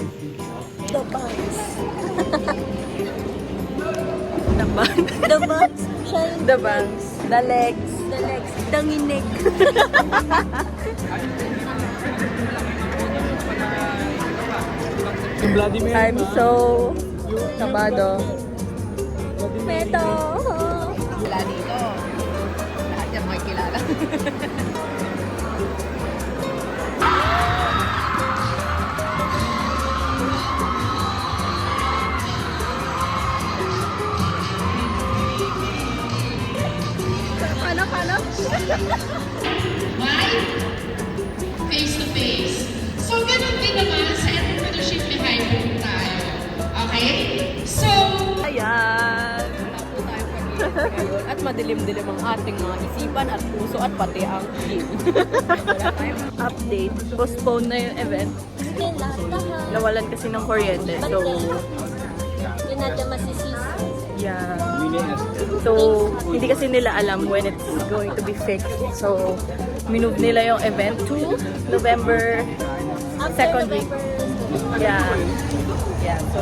The buns. The buns. The buns. Siya yung The buns. The legs. the legs. The nginig. I'm so kabado. Meto. Wala dito. Lahat yan makikilala. Paano? Why? Face to face. So, ganun din naman sa entrepreneurship behind home tayo. Okay? So, Ayan. At madilim-dilim ang ating mga isipan at puso at pati ang team. Update. Postpone na yung event. Yun lahat. Nawalan kasi ng kuryente. So, Yun natin masisisi. yeah. So, hindi kasi nila alam when it's going to be fixed. So, minove nila yung event to November 2nd week. Yeah. Yeah. So,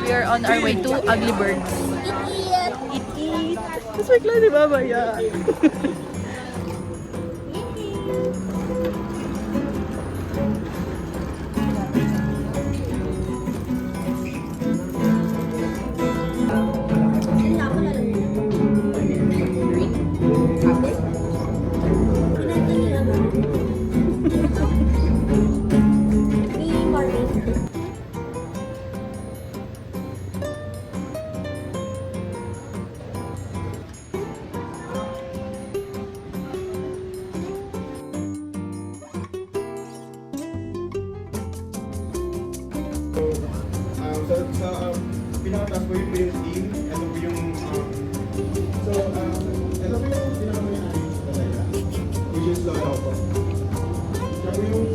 we are on our way to Ugly Birds. Eat. Tapos bigla ni Mama, yeah. Pinakataas po yung team, ito po yung ito po yung pinakamayari sa talaga, which is Lolo po. Ito po yung